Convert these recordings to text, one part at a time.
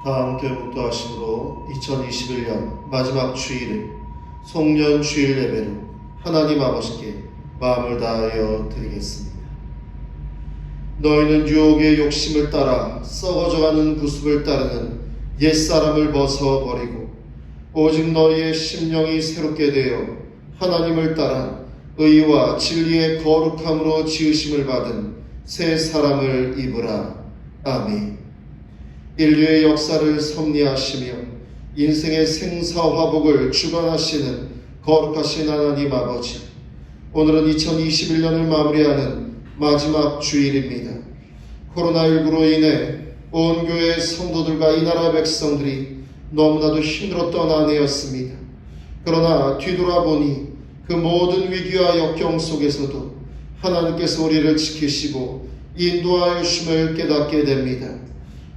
다음 교회 목도하심으로 2021년 마지막 주일을 송년 주일 예배로 하나님 아버지께 마음을 다하여 드리겠습니다. 너희는 유혹의 욕심을 따라 썩어져가는 구습을 따르는 옛사람을 벗어버리고 오직 너희의 심령이 새롭게 되어 하나님을 따라 의와 진리의 거룩함으로 지으심을 받은 새 사람을 입으라. 아멘. 인류의 역사를 섭리하시며 인생의 생사화복을 주관하시는 거룩하신 하나님 아버지, 오늘은 2021년을 마무리하는 마지막 주일입니다. 코로나19로 인해 온 교회 성도들과 이 나라 백성들이 너무나도 힘들었던 한 해였습니다. 그러나 뒤돌아보니 그 모든 위기와 역경 속에서도 하나님께서 우리를 지키시고 인도하여 주심을 깨닫게 됩니다.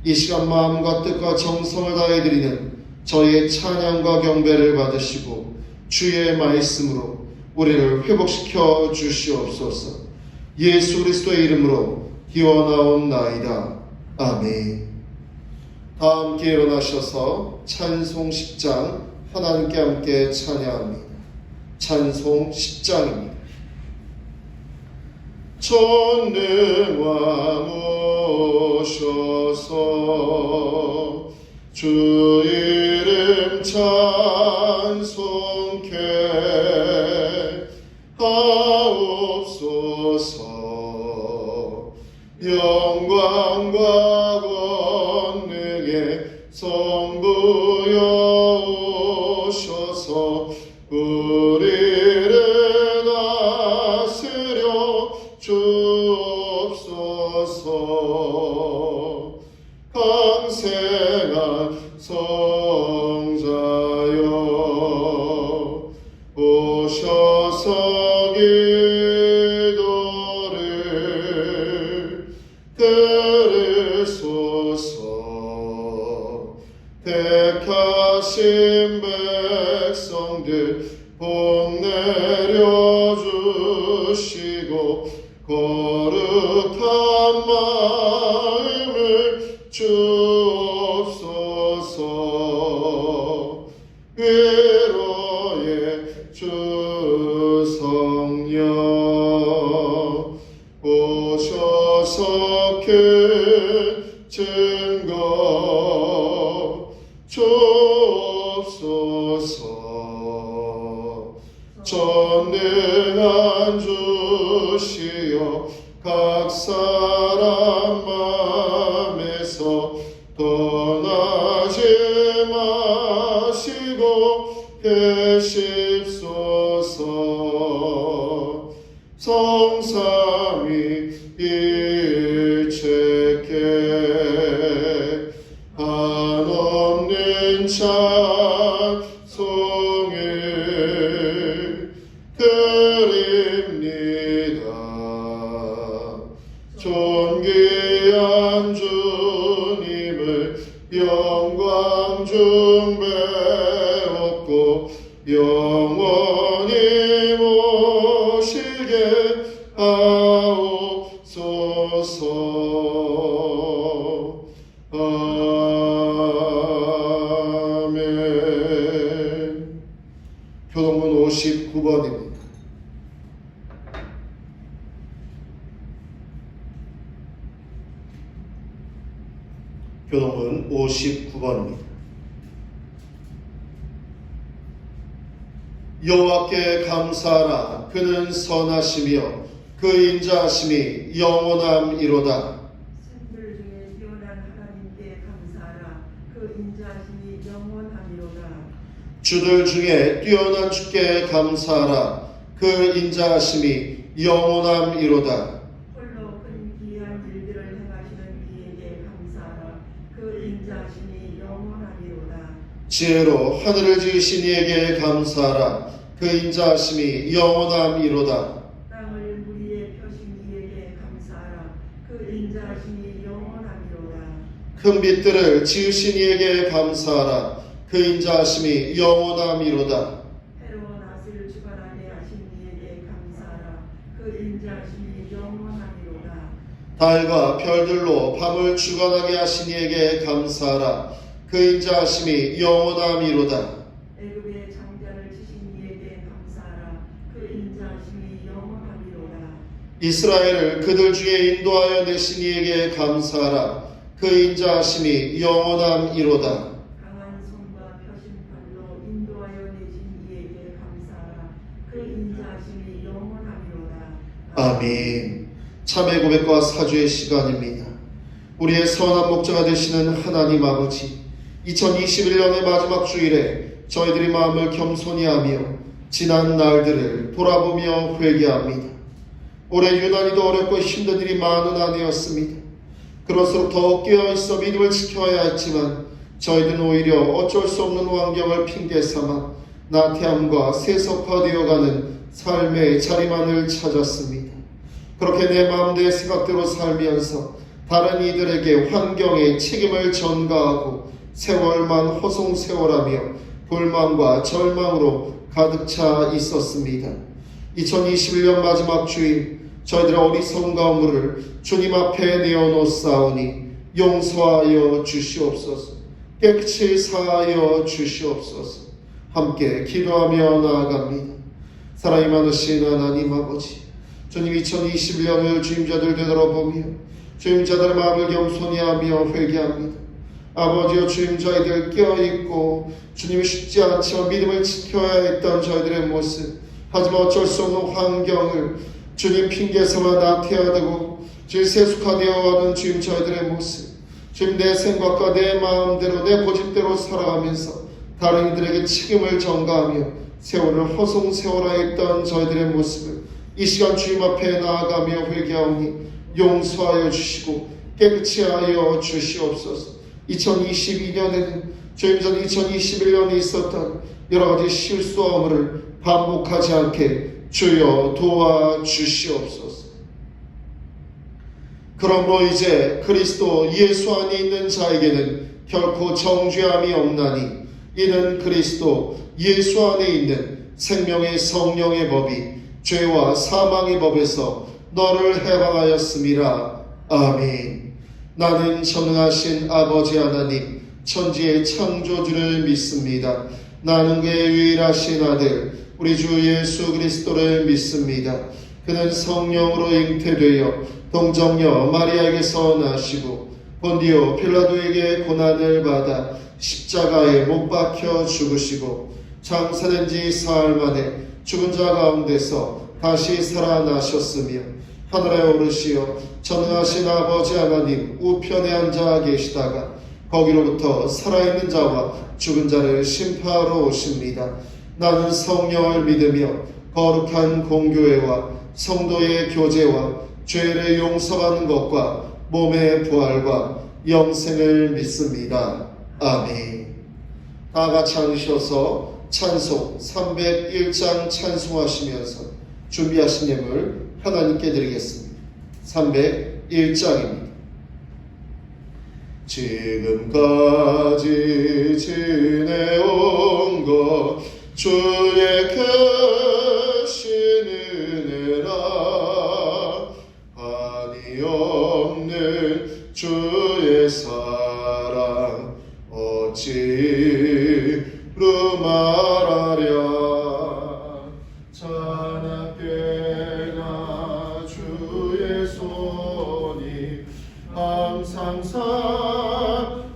이 시간 마음과 뜻과 정성을 다해 드리는 저희의 찬양과 경배를 받으시고 주의 말씀으로 우리를 회복시켜 주시옵소서. 예수 그리스도의 이름으로 기원하옵나이다. 아멘. 다 함께 일어나셔서 찬송 10장 하나님께 함께 찬양합니다. 찬송 10장입니다. 전능왕 오셔서 주 이름 찬송케 하옵소서. 영광과 권능의 성부여 오셔서 우리를 다스려 주옵소서. 강생한 성자여 오셔서 기도를 들으소서. 택하신 백성들 복 내려주시고 거룩한 마음을 주옵소서. 위로의 주 성령 오셔서 큰 증거 주옵소서. 전능한 주시여 각 사람 마음에서 떠나지 마시고 계십소서. 성삼위 일체께 한없는 찬송을 드립니다. 존귀한 주님을 영광 중배 얻고 영원히 모시게 하옵소서. 아멘. 교동문 59번입니다. 교동문 59번입니다. 여호와께 감사하라. 그는 선하시며 그 인자하심이 영원함이로다. 신들 중에 뛰어난 하나님께 감사하라. 그 인자하심이 영원함이로다. 주들 중에 뛰어난 주께 감사하라. 그 인자하심이 영원함이로다. 홀로 큰 기이한 일들을 행하시는 이에게 감사하라. 그 인자하심이 영원함이로다. 지혜로 하늘을 지으신 이에게 감사하라. 그 인자하심이 영원함이로다. 땅을 무리에 펴신 이에게 감사하라. 그 인자하심이 영원함이로다. 큰 빛들을 지으신 이에게 감사하라. 그 인자하심이 영원함이로다. 해로 낯을 주관하게 하신 이에게 감사하라. 그 인자하심이 영원함이로다. 달과 별들로 밤을 주관하게 하신 이에게 감사하라. 그 인자하심이 영원함이로다. 애굽의 장자를 치신 이에게 감사하라. 그 인자하심이 영원하리로다. 이스라엘을 그들 중에 인도하여 내신 이에게 감사하라. 그 인자하심이 영원함이로다. 강한 손과 펴신 팔로 인도하여 내신 이에게 감사하라. 그 인자하심이 영원하리로다. 아멘. 참회 고백과 사주의 시간입니다. 우리의 선한 목자가 되시는 하나님 아버지, 2021년의 마지막 주일에 저희들이 마음을 겸손히 하며 지난 날들을 돌아보며 회개합니다. 올해 유난히도 어렵고 힘든 일이 많은 한 해였습니다. 그럴수록 더욱 깨어있어 믿음을 지켜야 했지만 저희들은 오히려 어쩔 수 없는 환경을 핑계삼아 나태함과 세속화되어가는 삶의 자리만을 찾았습니다. 그렇게 내 마음 내 생각대로 살면서 다른 이들에게 환경에 책임을 전가하고 세월만 허송세월하며 불만과 절망으로 가득 차 있었습니다. 2021년 마지막 주일 저희들의 어리석은 가물을 주님 앞에 내어놓사오니 용서하여 주시옵소서. 깨끗이 사하여 주시옵소서. 함께 기도하며 나아갑니다. 사랑이 많으신 하나님 아버지, 주님 2021년을 주임자들 되돌아보며 주임자들의 마음을 겸손히 하며 회개합니다. 아버지여, 주임 저희들 깨어있고 주님이 쉽지 않지만 믿음을 지켜야 했던 저희들의 모습, 하지만 어쩔 수 없는 환경을 주님 핑계삼아 나태하고 주님 세속화되어가는 주님 저희들의 모습, 주님 내 생각과 내 마음대로 내 고집대로 살아가면서 다른 이들에게 책임을 전가하며 세월을 허송세월하였던 저희들의 모습을 이 시간 주님 앞에 나아가며 회개하오니 용서하여 주시고 깨끗이 하여 주시옵소서. 2022년에는 주님 전 2021년에 있었던 여러가지 실수함을 반복하지 않게 주여 도와주시옵소서. 그러므로 이제 그리스도 예수 안에 있는 자에게는 결코 정죄함이 없나니 이는 그리스도 예수 안에 있는 생명의 성령의 법이 죄와 사망의 법에서 너를 해방하였음이라. 아멘. 나는 전능하신 아버지 하나님 천지의 창조주를 믿습니다. 나는 그의 유일하신 아들 우리 주 예수 그리스도를 믿습니다. 그는 성령으로 잉태되어 동정녀 마리아에게서 나시고 본디오 필라도에게 고난을 받아 십자가에 못 박혀 죽으시고 장사된 지 사흘 만에 죽은 자 가운데서 다시 살아나셨으며 하늘에 오르시어 전능하신 아버지 하나님 우편에 앉아 계시다가 거기로부터 살아있는 자와 죽은 자를 심판하러 오십니다. 나는 성령을 믿으며 거룩한 공교회와 성도의 교제와 죄를 용서받는 것과 몸의 부활과 영생을 믿습니다. 아멘. 다 같이 앉으셔서 찬송 301장 찬송하시면서 준비하신 예물 하나님께 드리겠습니다. 301장입니다. 지금까지 지내온 것 주의 크신 은혜라. 한이 없는 주의 사랑 어찌로 말하랴. 자나깨나 주의 손이 항상 살펴주시고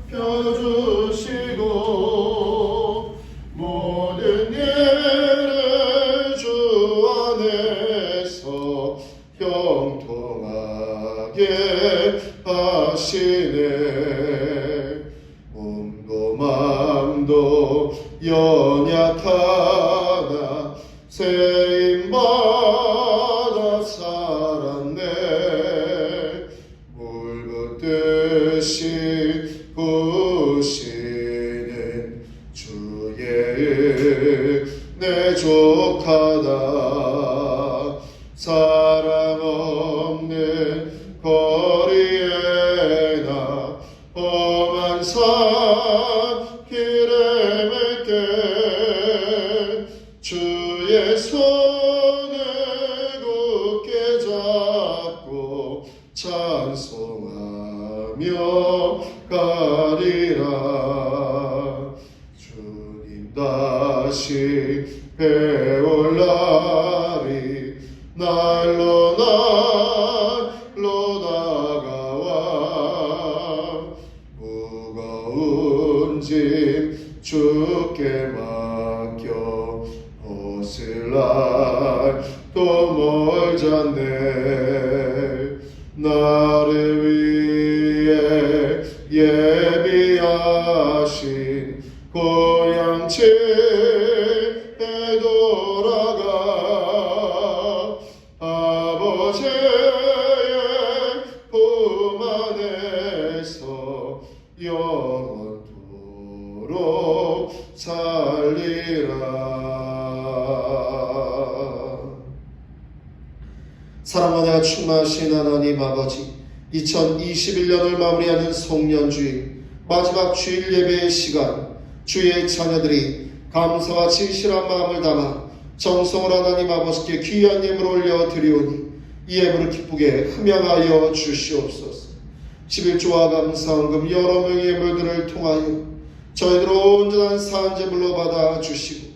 모든 일을 주 안에서 형통하게 하시네. 몸도 맘도 연약하나 세임받아 살았네. 물 붓듯이 부시는 주의 은혜 족하다. 사랑 없는 거리에나 험한 산 길에 맺게 주의 손을 굳게 잡고 찬송하며 가리라. 다시 배울 날이 날로 다가와 무거운 짐 주께 맡겨 벗을 날 또 멀잖네. 나를 위해 예비하신 고향집에 돌아가 아버지의 품 안에서 영원토록 살리라. 사랑과 충만하신 하나님 아버지, 2021년을 마무리하는 송년주일 마지막 주일 예배의 시간, 주의 자녀들이 감사와 진실한 마음을 담아 정성으로 하나님 아버지께 귀한 예물을 올려드리오니 이 예물을 기쁘게 흠양하여 주시옵소서. 11조와 감사헌금 여러 명의 예물들을 통하여 저희들 온전한 사한제물로 받아주시고,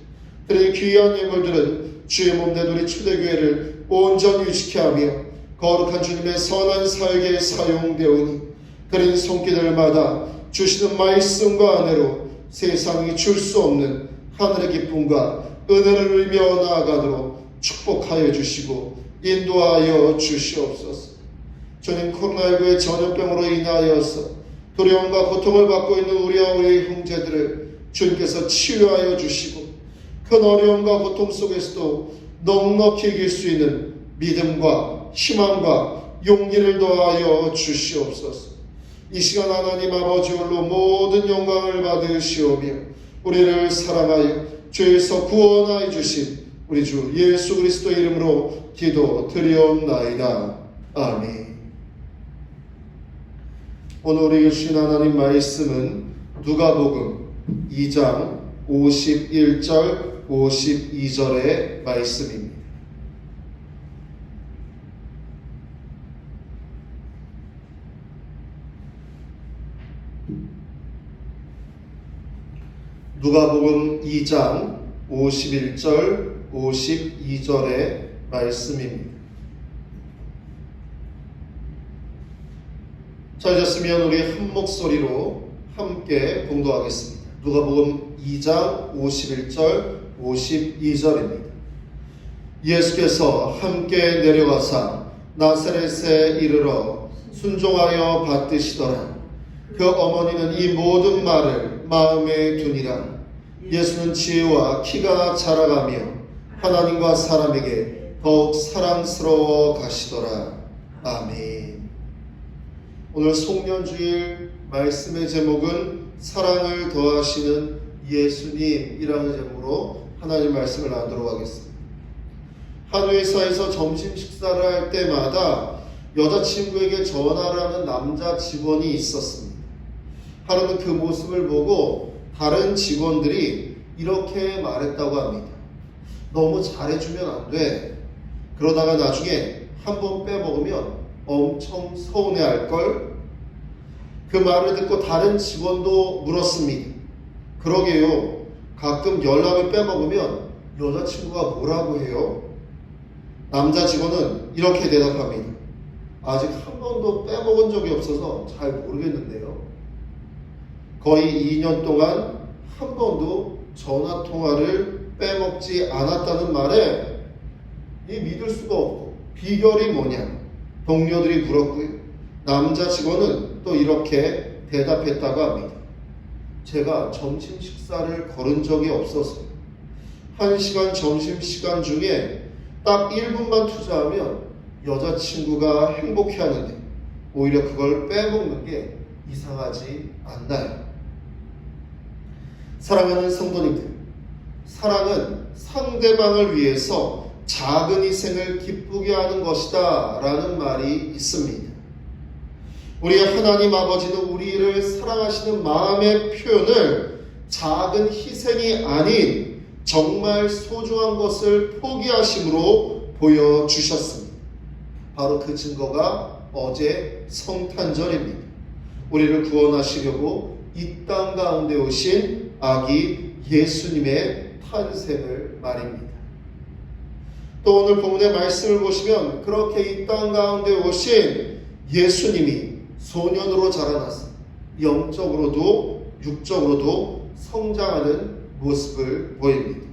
드린 귀한 예물들은 주의 몸된 우리 초대교회를 온전히 유지케 하며 거룩한 주님의 선한 사역에 사용되오니 드린 손길들마다 주시는 말씀과 은혜로 세상이 줄 수 없는 하늘의 기쁨과 은혜를 누리며 나아가도록 축복하여 주시고 인도하여 주시옵소서. 주님, 코로나19의 전염병으로 인하여서 두려움과 고통을 받고 있는 우리와 우리의 형제들을 주님께서 치유하여 주시고 큰 어려움과 고통 속에서도 넉넉히 이길 수 있는 믿음과 희망과 용기를 더하여 주시옵소서. 이 시간 하나님 아버지 홀로 모든 영광을 받으시오며 우리를 사랑하여 죄에서 구원하여 주신 우리 주 예수 그리스도 이름으로 기도드리옵나이다. 아멘. 오늘 우리에게 주신 하나님 말씀은 누가복음 2장 51절 52절의 말씀입니다. 누가복음 2장 51절 52절의 말씀입니다. 찾으셨으면 우리 한 목소리로 함께 봉독하겠습니다. 누가복음 2장 51절 52절입니다. 예수께서 함께 내려가사 나사렛에 이르러 순종하여 받드시더라. 그 어머니는 이 모든 말을 마음에 두니라. 예수는 지혜와 키가 자라가며 하나님과 사람에게 더욱 사랑스러워 가시더라. 아멘. 오늘 송년주일 말씀의 제목은 사랑을 더하시는 예수님이라는 제목으로 하나님 말씀을 나누도록 하겠습니다. 한 회사에서 점심 식사를 할 때마다 여자친구에게 전화를 하는 남자 직원이 있었습니다. 하루는 그 모습을 보고 다른 직원들이 이렇게 말했다고 합니다. 너무 잘해주면 안 돼. 그러다가 나중에 한번 빼먹으면 엄청 서운해할걸? 그 말을 듣고 다른 직원도 물었습니다. 그러게요. 가끔 연락을 빼먹으면 여자친구가 뭐라고 해요? 남자 직원은 이렇게 대답합니다. 아직 한 번도 빼먹은 적이 없어서 잘 모르겠는데요. 거의 2년 동안 한 번도 전화통화를 빼먹지 않았다는 말에 믿을 수가 없고 비결이 뭐냐? 동료들이 물었고요. 남자 직원은 또 이렇게 대답했다고 합니다. 제가 점심 식사를 거른 적이 없어서 1시간 점심시간 중에 딱 1분만 투자하면 여자친구가 행복해하는데 오히려 그걸 빼먹는 게 이상하지 않나요? 사랑하는 성도님들, 사랑은 상대방을 위해서 작은 희생을 기쁘게 하는 것이다 라는 말이 있습니다. 우리 하나님 아버지는 우리를 사랑하시는 마음의 표현을 작은 희생이 아닌 정말 소중한 것을 포기하심으로 보여주셨습니다. 바로 그 증거가 어제 성탄절입니다. 우리를 구원하시려고 이 땅 가운데 오신 아기 예수님의 탄생을 말입니다. 또 오늘 본문의 말씀을 보시면 그렇게 이 땅 가운데 오신 예수님이 소년으로 자라나서 영적으로도 육적으로도 성장하는 모습을 보입니다.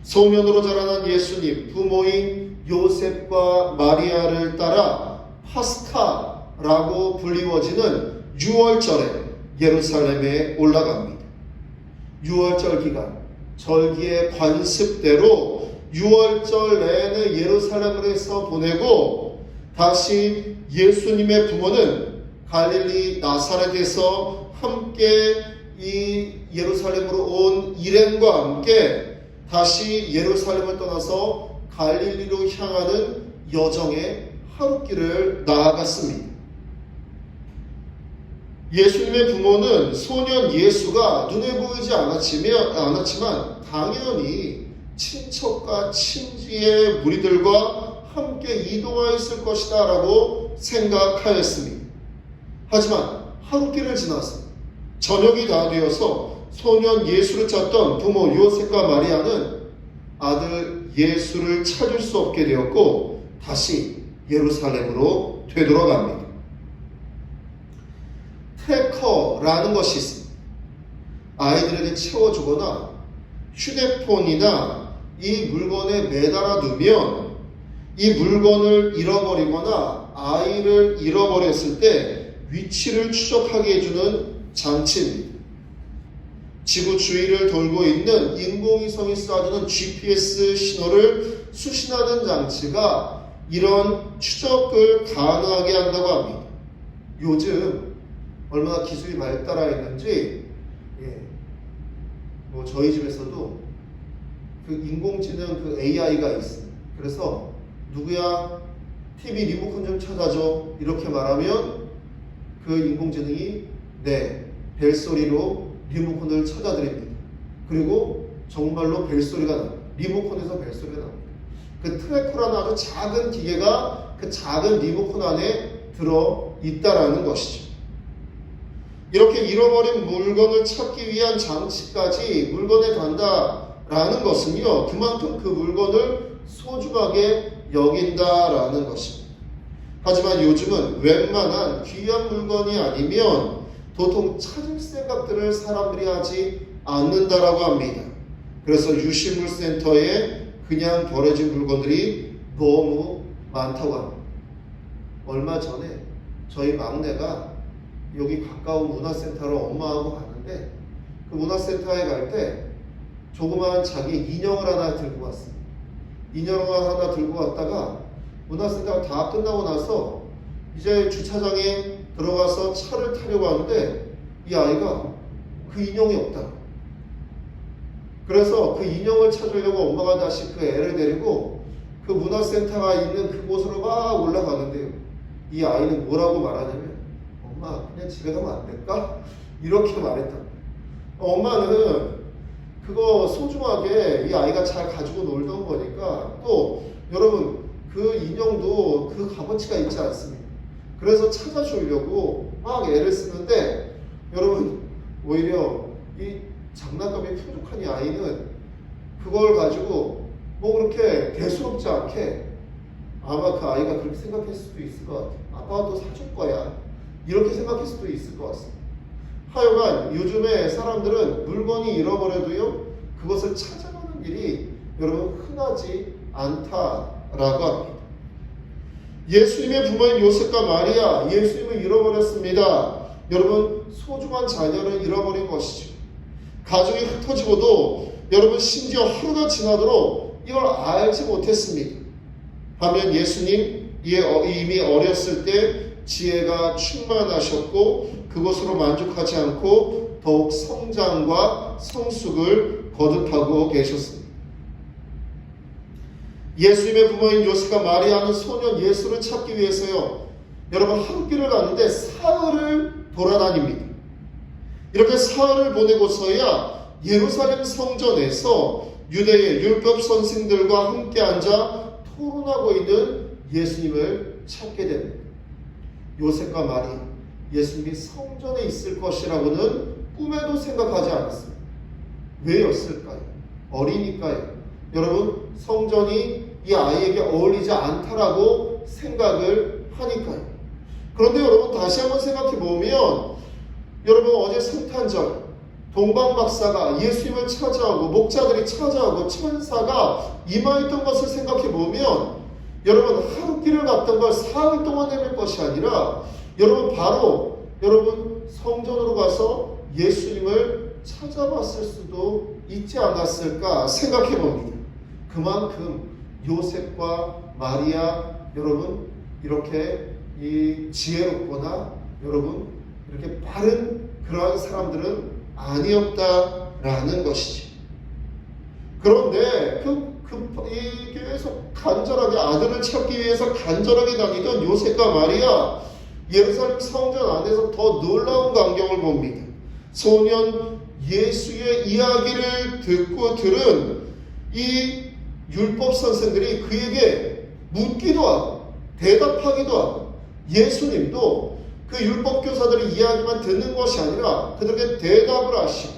소년으로 자라난 예수님, 부모인 요셉과 마리아를 따라 파스카라고 불리워지는 6월절에 예루살렘에 올라갑니다. 6월절 기간, 절기의 관습대로 6월절 내내 예루살렘에서 보내고 다시 예수님의 부모는 갈릴리 나사렛에서 함께 이 예루살렘으로 온 일행과 함께 다시 예루살렘을 떠나서 갈릴리로 향하는 여정의 하루길을 나아갔습니다. 예수님의 부모는 소년 예수가 눈에 보이지 않았지만 당연히 친척과 친지의 무리들과 함께 이동하였을 것이다 라고 생각하였습니다. 하지만 하루길을 지나서 저녁이 다 되어서 소년 예수를 찾던 부모 요셉과 마리아는 아들 예수를 찾을 수 없게 되었고 다시 예루살렘으로 되돌아갑니다. 트래커라는 것이 있습니다. 아이들에게 채워주거나 휴대폰이나 이 물건에 매달아 두면 이 물건을 잃어버리거나 아이를 잃어버렸을 때 위치를 추적하게 해주는 장치입니다. 지구 주위를 돌고 있는 인공위성이 쏴주는 GPS 신호를 수신하는 장치가 이런 추적을 가능하게 한다고 합니다. 요즘 얼마나 기술이 발달하였는지 저희 집에서도 그 인공지능 그 AI가 있습니다. 그래서 누구야 TV 리모컨 좀 찾아줘 이렇게 말하면 그 인공지능이 네 벨소리로 리모컨을 찾아드립니다. 그리고 정말로 벨소리가 납니다. 리모컨에서 벨소리가 납니다. 그 트래커라는 아주 작은 기계가 그 작은 리모컨 안에 들어있다라는 것이죠. 이렇게 잃어버린 물건을 찾기 위한 장치까지 물건에 단다라는 것은요, 그만큼 그 물건을 소중하게 여긴다라는 것입니다. 하지만 요즘은 웬만한 귀한 물건이 아니면 도통 찾을 생각들을 사람들이 하지 않는다라고 합니다. 그래서 유실물센터에 그냥 버려진 물건들이 너무 많다고 합니다. 얼마 전에 저희 막내가 여기 가까운 문화센터로 엄마하고 갔는데 그 문화센터에 갈 때 조그마한 자기 인형을 하나 들고 왔습니다. 인형을 하나 들고 왔다가 문화센터가 다 끝나고 나서 이제 주차장에 들어가서 차를 타려고 하는데 이 아이가 그 인형이 없다. 그래서 그 인형을 찾으려고 엄마가 다시 그 애를 데리고 그 문화센터가 있는 그곳으로 막 올라가는데요. 이 아이는 뭐라고 말하냐면 엄마 그냥 집에 가면 안 될까? 이렇게 말했다. 엄마는 그거 소중하게 이 아이가 잘 가지고 놀던 거니까 또 여러분 그 인형도 그 값어치가 있지 않습니까? 그래서 찾아주려고 막 애를 쓰는데 여러분 오히려 이 장난감이 부족한 이 아이는 그걸 가지고 뭐 그렇게 대수롭지 않게 아마 그 아이가 그렇게 생각했을 수도 있을 것 같아요. 아빠가 또 사줄 거야. 이렇게 생각했을 수도 있을 것 같습니다. 하여간 요즘에 사람들은 물건이 잃어버려도요 그것을 찾아가는 일이 여러분 흔하지 않다라고 합니다. 예수님의 부모인 요셉과 마리아, 예수님을 잃어버렸습니다. 여러분 소중한 자녀를 잃어버린 것이죠. 가족이 흩어지고도 여러분 심지어 하루가 지나도록 이걸 알지 못했습니다. 반면 예수님 이미 어렸을 때 지혜가 충만하셨고 그것으로 만족하지 않고 더욱 성장과 성숙을 거듭하고 계셨습니다. 예수님의 부모인 요셉과 마리아는 소년 예수를 찾기 위해서요 여러분 하루길을 갔는데 사흘을 돌아다닙니다. 이렇게 사흘을 보내고서야 예루살렘 성전에서 유대의 율법 선생들과 함께 앉아 토론하고 있는 예수님을 찾게 됩니다. 요셉과 마리아, 예수님이 성전에 있을 것이라고는 꿈에도 생각하지 않았습니다. 왜였을까요? 어리니까요. 여러분, 성전이 이 아이에게 어울리지 않다라고 생각을 하니까요. 그런데 여러분, 다시 한번 생각해 보면, 여러분, 어제 성탄절 동방박사가 예수님을 찾아오고 목자들이 찾아오고 천사가 임하였던 것을 생각해 보면, 여러분, 하루 길을 갔던 걸 사흘 동안 헤맬 것이 아니라 여러분, 바로 여러분 성전으로 가서 예수님을 찾아봤을 수도 있지 않았을까 생각해 봅니다. 그만큼 요셉과 마리아, 여러분, 이렇게 이 지혜롭거나 여러분 이렇게 빠른 그러한 사람들은 아니었다라는 것이지. 그런데 이 교회에서 간절하게 아들을 찾기 위해서 간절하게 다니던 요셉과 마리아, 예루살렘 성전 안에서 더 놀라운 광경을 봅니다. 소년 예수의 이야기를 듣고 들은 이 율법 선생들이 그에게 묻기도 하고 대답하기도 하고, 예수님도 그 율법 교사들의 이야기만 듣는 것이 아니라 그들에게 대답을 하시고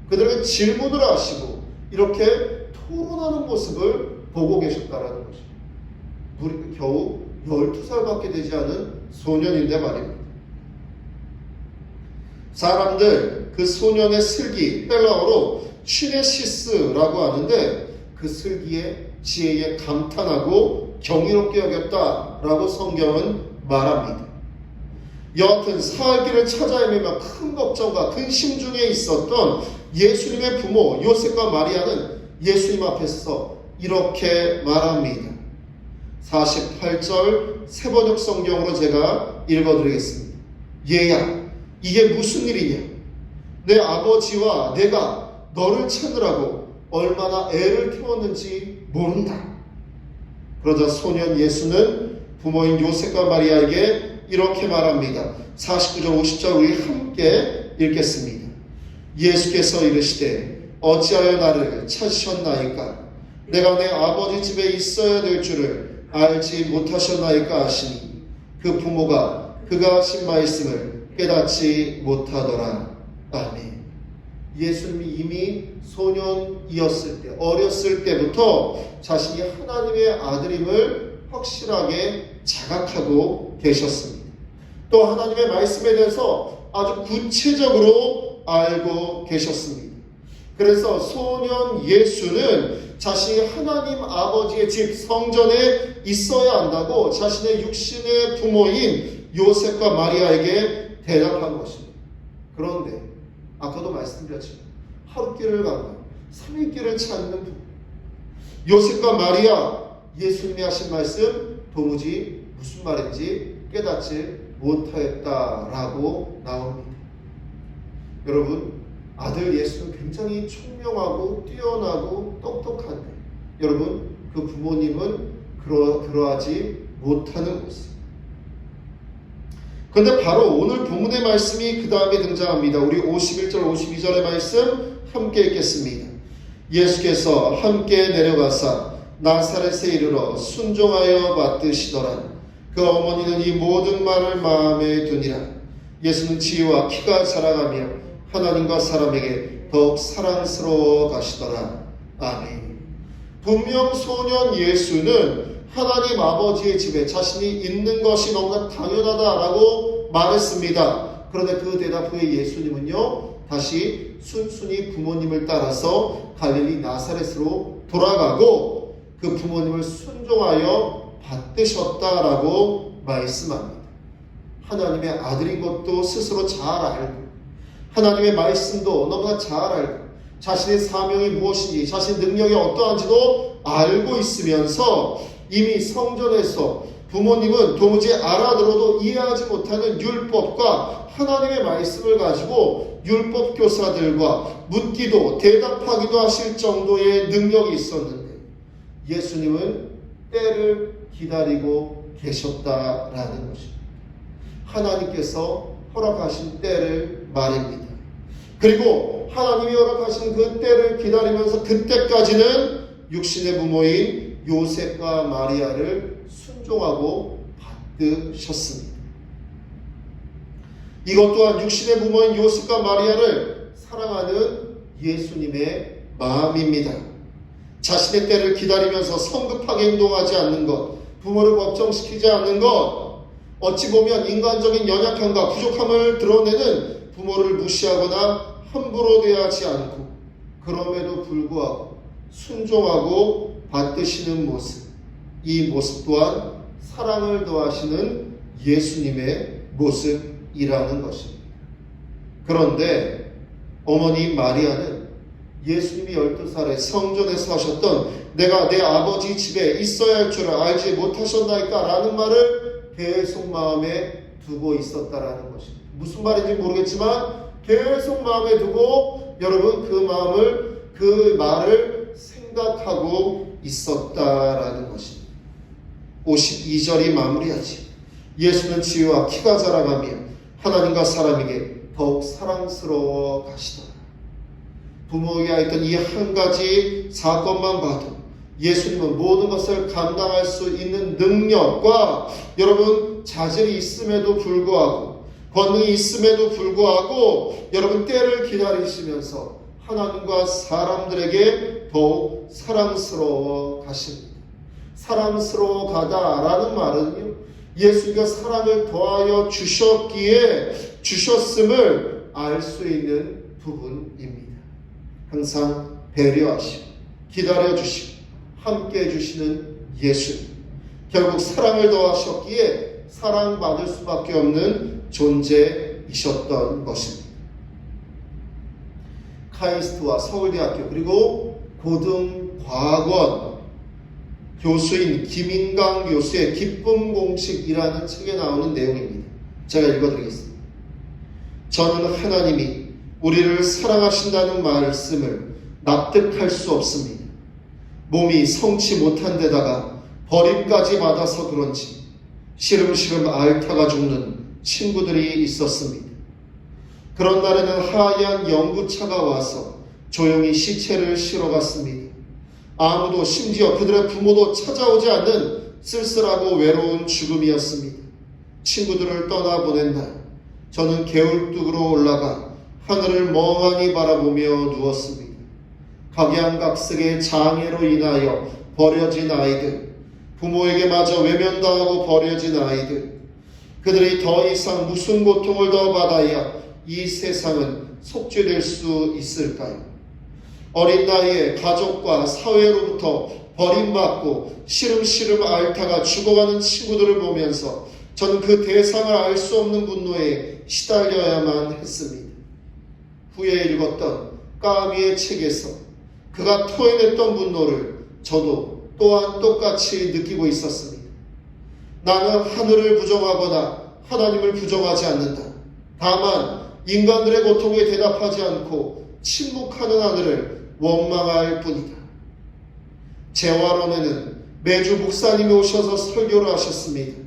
그들에게 질문을 하시고 이렇게 토론하는 모습을 보고 계셨다라는 것입니다. 겨우 12살밖에 되지 않은 소년인데 말입니다. 사람들 그 소년의 슬기, 헬라어로 취네시스라고 하는데, 그 슬기에 지혜에 감탄하고 경이롭게 여겼다라고 성경은 말합니다. 여하튼 사흘길을 찾아 헤매며 큰 걱정과 근심 중에 있었던 예수님의 부모 요셉과 마리아는 예수님 앞에서 이렇게 말합니다. 48절 세번역 성경으로 제가 읽어드리겠습니다. 얘야, 이게 무슨 일이냐? 내 아버지와 내가 너를 찾느라고 얼마나 애를 태웠는지 모른다. 그러자 소년 예수는 부모인 요셉과 마리아에게 이렇게 말합니다. 49절 50절 우리 함께 읽겠습니다. 예수께서 이르시되 어찌하여 나를 찾으셨나이까? 내가 내 아버지 집에 있어야 될 줄을 알지 못하셨나이까 하시니, 그 부모가 그가 하신 말씀을 깨닫지 못하더라. 아멘. 예수님이 이미 소년이었을 때, 어렸을 때부터 자신이 하나님의 아들임을 확실하게 자각하고 계셨습니다. 또 하나님의 말씀에 대해서 아주 구체적으로 알고 계셨습니다. 그래서 소년 예수는 자신이 하나님 아버지의 집 성전에 있어야 한다고 자신의 육신의 부모인 요셉과 마리아에게 대답한 것입니다. 그런데 아까도 말씀드렸지만 하루 길을 가면 3일 길을 찾는 부분, 요셉과 마리아, 예수님이 하신 말씀 도무지 무슨 말인지 깨닫지 못하였다라고 나옵니다. 여러분, 아들 예수는 굉장히 총명하고 뛰어나고 똑똑한데, 여러분, 그 부모님은 그러하지 못하는 것입니다. 그런데 바로 오늘 본문의 말씀이 그 다음에 등장합니다. 우리 51절 52절의 말씀 함께 읽겠습니다. 예수께서 함께 내려가사 나사렛에 이르러 순종하여 받드시더라. 그 어머니는 이 모든 말을 마음에 두니라. 예수는 지혜와 키가 자라가며 하나님과 사람에게 더욱 사랑스러워 가시더라. 아멘. 분명 소년 예수는 하나님 아버지의 집에 자신이 있는 것이 너무나 당연하다라고 말했습니다. 그런데 그 대답 후에 예수님은요, 다시 순순히 부모님을 따라서 갈릴리 나사렛으로 돌아가고 그 부모님을 순종하여 받드셨다라고 말씀합니다. 하나님의 아들인 것도 스스로 잘 알고, 하나님의 말씀도 너무나 잘 알고, 자신의 사명이 무엇인지, 자신의 능력이 어떠한지도 알고 있으면서 이미 성전에서 부모님은 도무지 알아들어도 이해하지 못하는 율법과 하나님의 말씀을 가지고 율법 교사들과 묻기도 대답하기도 하실 정도의 능력이 있었는데, 예수님은 때를 기다리고 계셨다라는 것입니다. 하나님께서 허락하신 때를 말입니다. 그리고 하나님이 허락하신 그 때를 기다리면서 그때까지는 육신의 부모인 요셉과 마리아를 순종하고 받드셨습니다. 이것 또한 육신의 부모인 요셉과 마리아를 사랑하는 예수님의 마음입니다. 자신의 때를 기다리면서 성급하게 행동하지 않는 것, 부모를 걱정시키지 않는 것, 어찌 보면 인간적인 연약함과 부족함을 드러내는 부모를 무시하거나 함부로 대하지 않고 그럼에도 불구하고 순종하고 받드시는 모습, 이 모습 또한 사랑을 더하시는 예수님의 모습이라는 것입니다. 그런데 어머니 마리아는 예수님이 12살에 성전에서 하셨던 내가 내 아버지 집에 있어야 할 줄을 알지 못하셨나이까 라는 말을 계속 마음에 두고 있었다라는 것입니다. 무슨 말인지 모르겠지만 계속 마음에 두고 여러분 그 말을 생각하고 있었다라는 것입니다. 52절이 마무리하지. 예수는 지혜와 키가 자라가며 하나님과 사람에게 더욱 사랑스러워 가시더라. 부모에게 했던 이 한 가지 사건만 봐도 예수님은 모든 것을 감당할 수 있는 능력과 여러분 자질이 있음에도 불구하고 권능이 있음에도 불구하고 여러분 때를 기다리시면서 하나님과 사람들에게 더욱 사랑스러워 가십니다. 사랑스러워 가다라는 말은요, 예수가 사랑을 더하여 주셨음을 알 수 있는 부분입니다. 항상 배려하시고 기다려주시고 함께 해주시는 예수님, 결국 사랑을 더하셨기에 사랑받을 수밖에 없는 존재이셨던 것입니다. 카이스트와 서울대학교 그리고 고등과학원 교수인 김인강 교수의 기쁨 공식이라는 책에 나오는 내용입니다. 제가 읽어드리겠습니다. 저는 하나님이 우리를 사랑하신다는 말씀을 납득할 수 없습니다. 몸이 성치 못한 데다가 버림까지 받아서 그런지 시름시름 앓다가 죽는 친구들이 있었습니다. 그런 날에는 하얀 연구차가 와서 조용히 시체를 실어갔습니다. 아무도 심지어 그들의 부모도 찾아오지 않는 쓸쓸하고 외로운 죽음이었습니다. 친구들을 떠나보낸 날 저는 개울뚝으로 올라가 하늘을 멍하니 바라보며 누웠습니다. 각양각색의 장애로 인하여 버려진 아이들, 부모에게 마저 외면당하고 버려진 아이들, 그들이 더 이상 무슨 고통을 더 받아야 이 세상은 속죄될 수 있을까요? 어린 나이에 가족과 사회로부터 버림받고 시름시름 앓다가 죽어가는 친구들을 보면서 저는 그 대상을 알 수 없는 분노에 시달려야만 했습니다. 후에 읽었던 까미의 책에서 그가 토해냈던 분노를 저도 또한 똑같이 느끼고 있었습니다. 나는 하늘을 부정하거나 하나님을 부정하지 않는다. 다만 인간들의 고통에 대답하지 않고 침묵하는 하늘을 원망할 뿐이다. 재활원에는 매주 목사님이 오셔서 설교를 하셨습니다.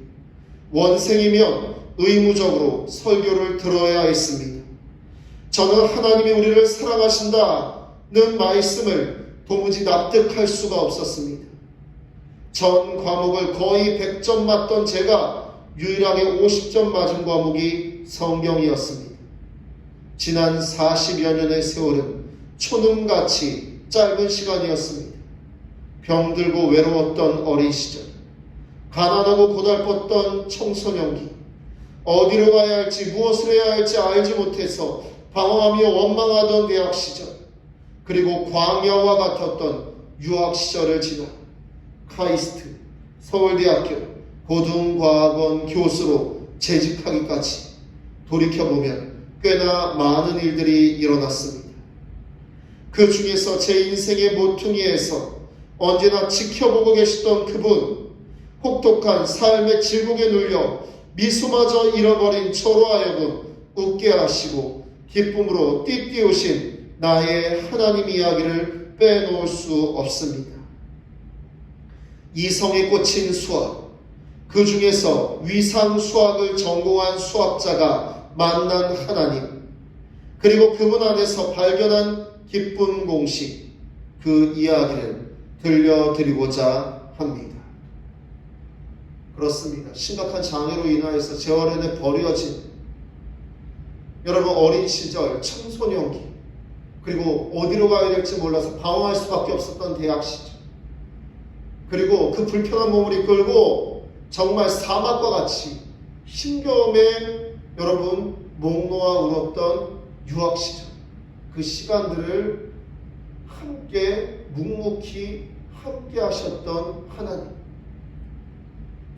원생이면 의무적으로 설교를 들어야 했습니다. 저는 하나님이 우리를 사랑하신다는 말씀을 도무지 납득할 수가 없었습니다. 전 과목을 거의 100점 맞던 제가 유일하게 50점 맞은 과목이 성경이었습니다. 지난 40여 년의 세월은 초능같이 짧은 시간이었습니다. 병들고 외로웠던 어린 시절, 가난하고 고달팠던 청소년기, 어디로 가야 할지 무엇을 해야 할지 알지 못해서 방황하며 원망하던 대학 시절, 그리고 광야와 같았던 유학 시절을 지나 카이스트, 서울대학교, 고등과학원 교수로 재직하기까지 돌이켜보면 꽤나 많은 일들이 일어났습니다. 그 중에서 제 인생의 모퉁이에서 언제나 지켜보고 계시던 그분, 혹독한 삶의 질곡에 눌려 미소마저 잃어버린 저로 하여금 웃게 하시고 기쁨으로 띠띠우신 나의 하나님 이야기를 빼놓을 수 없습니다. 이성에 꽂힌 수학, 그 중에서 위상 수학을 전공한 수학자가 만난 하나님, 그리고 그분 안에서 발견한 기쁨 공식, 그 이야기를 들려드리고자 합니다. 그렇습니다. 심각한 장애로 인하여서 재활원에 버려진 여러분 어린 시절, 청소년기, 그리고 어디로 가야 될지 몰라서 방황할 수밖에 없었던 대학 시절, 그리고 그 불편한 몸을 이끌고 정말 사막과 같이 힘겨움에 여러분 목 놓아 울었던 유학 시절, 그 시간들을 함께 묵묵히 함께 하셨던 하나님,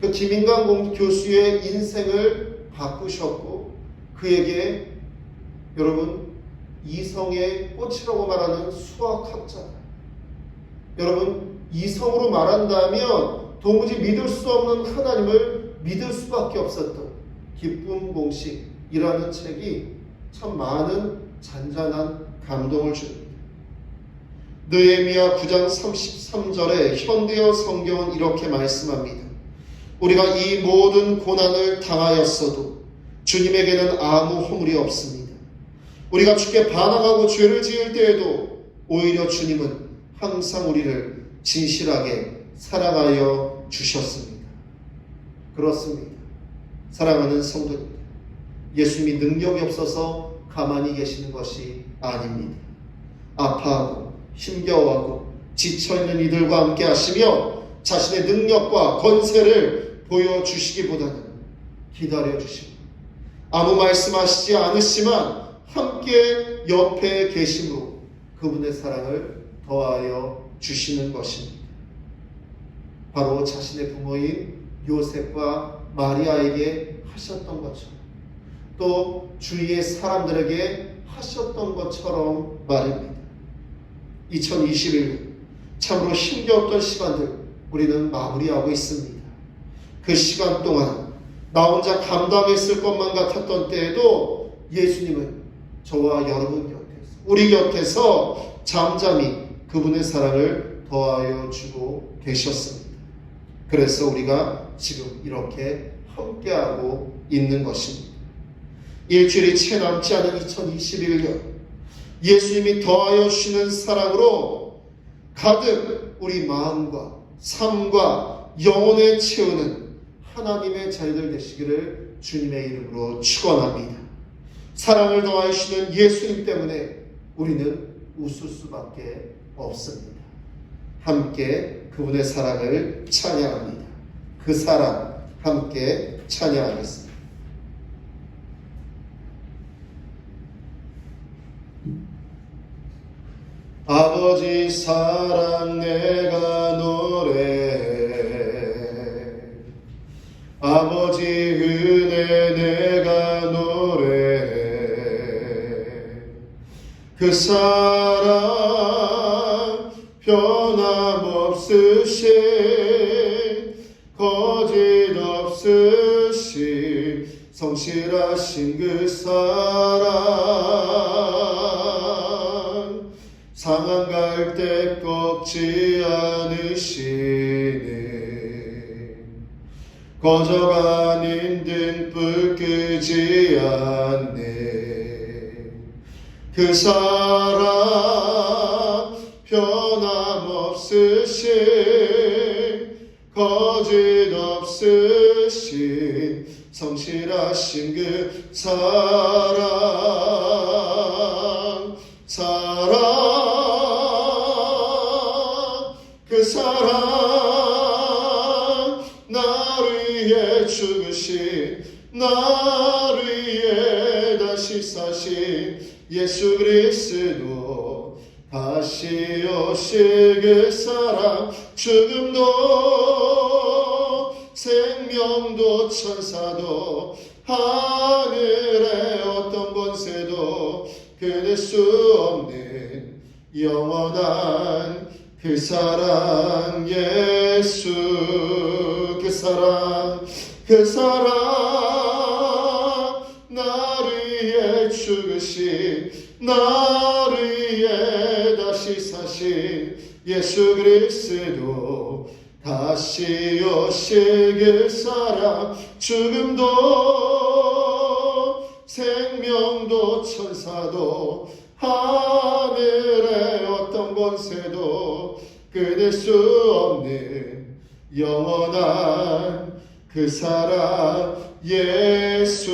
그 김인강 교수의 인생을 바꾸셨고 그에게 여러분 이성의 꽃이라고 말하는 수학학자, 여러분 이성으로 말한다면 도무지 믿을 수 없는 하나님을 믿을 수밖에 없었던 기쁨 공식이라는 책이 참 많은 잔잔한 감동을 줍니다. 느헤미야 9장 33절에 현대어 성경은 이렇게 말씀합니다. 우리가 이 모든 고난을 당하였어도 주님에게는 아무 허물이 없습니다. 우리가 주께 반항하고 죄를 지을 때에도 오히려 주님은 항상 우리를 진실하게 사랑하여 주셨습니다. 그렇습니다. 사랑하는 성도님, 예수님이 능력이 없어서 가만히 계시는 것이 아닙니다. 아파하고 힘겨워하고 지쳐있는 이들과 함께 하시며 자신의 능력과 권세를 보여주시기보다는 기다려주시고 아무 말씀하시지 않으시지만 함께 옆에 계심으로 그분의 사랑을 더하여 주시는 것입니다. 바로 자신의 부모인 요셉과 마리아에게 하셨던 것처럼 또 주위의 사람들에게 하셨던 것처럼 말입니다. 2021년 참으로 힘겨웠던 시간들 우리는 마무리하고 있습니다. 그 시간 동안 나 혼자 감당했을 것만 같았던 때에도 예수님은 저와 여러분 곁에서, 우리 곁에서 잠잠히 그분의 사랑을 더하여 주고 계셨습니다. 그래서 우리가 지금 이렇게 함께하고 있는 것입니다. 일주일이 채 남지 않은 2021년 예수님이 더하여 주시는 사랑으로 가득 우리 마음과 삶과 영혼에 채우는 하나님의 자녀들 되시기를 주님의 이름으로 축원합니다. 사랑을 더하여 주시는 예수님 때문에 우리는 웃을 수밖에 없습니다. 함께 그분의 사랑을 찬양합니다. 그 사랑 함께 찬양하겠습니다. 아버지 사랑 내가 노래해, 아버지 은혜 내가 노래해, 그 사랑 변함없으신 거짓 없으신 성실하신 그 사랑, 상한 갈대 꺾지 않으시네, 거저간 힘든 불 끄지 않네, 그 사랑 변함없으신 거짓 없으신 성실하신 그 사랑, 그 사랑 나를 위해 죽으신, 나를 위해 다시 사신 예수 그리스도, 다시 오실 그 사랑, 죽음도 생명도 천사도 하늘의 어떤 권세도 끊을 수 없는 영원한 그 사랑, 예수 그 사랑, 그 사랑 나를 위해 죽으신, 나를 위해 다시 사신 예수 그리스도, 다시 오실 그 사랑, 죽음도 생명도 천사도 하늘의 어떤 권세도 끊을 수 없는 영원한 그 사랑, 예수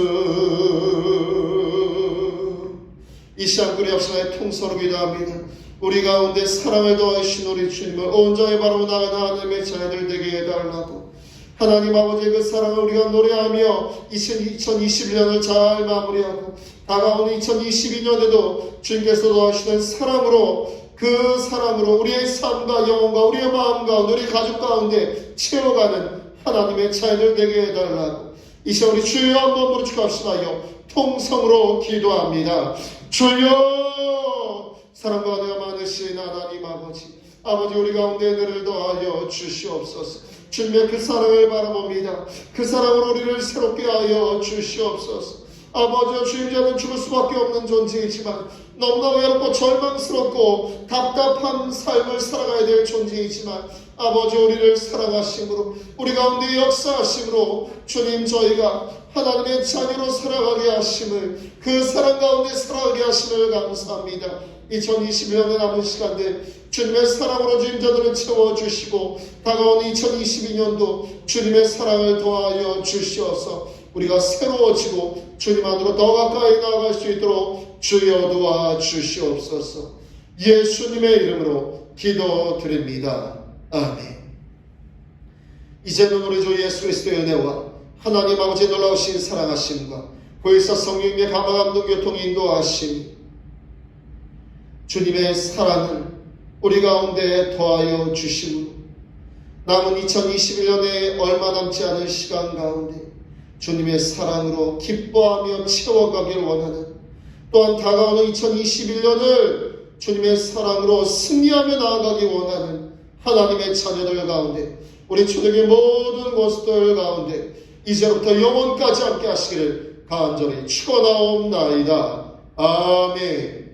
이 시간 우리 앞서나의 통서로 기도합니다. 우리 가운데 사랑을 더하신 우리 주님을 온전히 바라보 나가는 하나님의 자녀들 되게 해달라고. 하나님 아버지의 그 사랑을 우리가 노래하며 2021년을 잘 마무리하고 다가오는 2022년에도 주님께서 더하시는 사랑으로, 그 사랑으로 우리의 삶과 영혼과 우리의 마음 가운데, 우리 가족 가운데 채워가는 하나님의 자녀들 되게 해달라고. 이 시간 우리 주여 한번 부르짖합시다요. 통성으로 기도합니다. 주여, 사랑과 은혜가 많으신 하나님 아버지, 아버지 우리 가운데 은혜를 더하여 주시옵소서. 주님의 그 사랑을 바라봅니다. 그 사랑으로 우리를 새롭게 하여 주시옵소서. 아버지와 주님자는 죽을 수밖에 없는 존재이지만 너무나 외롭고 절망스럽고 답답한 삶을 살아가야 될 존재이지만 아버지 우리를 사랑하심으로, 우리 가운데 역사하심으로 주님 저희가 하나님의 자녀로 살아가게 하심을, 그 사랑 가운데 살아가게 하심을 감사합니다. 2021년의 남은 시간들 주님의 사랑으로 주님자들을 채워주시고 다가오는 2022년도 주님의 사랑을 더하여 주시어서 우리가 새로워지고 주님 안으로 더 가까이 나아갈 수 있도록 주여 도와주시옵소서. 예수님의 이름으로 기도드립니다. 아멘. 이제는 우리 주 예수 그리스도의 은혜와 하나님 아버지의 놀라우신 사랑하심과 보혜사 성령님의 감화감동 교통 인도하심, 주님의 사랑을 우리 가운데 더하여 주심으로 남은 2021년에 얼마 남지 않은 시간 가운데 주님의 사랑으로 기뻐하며 채워가길 원하는, 또한 다가오는 2021년을 주님의 사랑으로 승리하며 나아가기 원하는 하나님의 자녀들 가운데, 우리 초대교회 모든 모습들 가운데 이제부터 영원까지 함께 하시기를 간절히 축원하옵나이다. 아멘.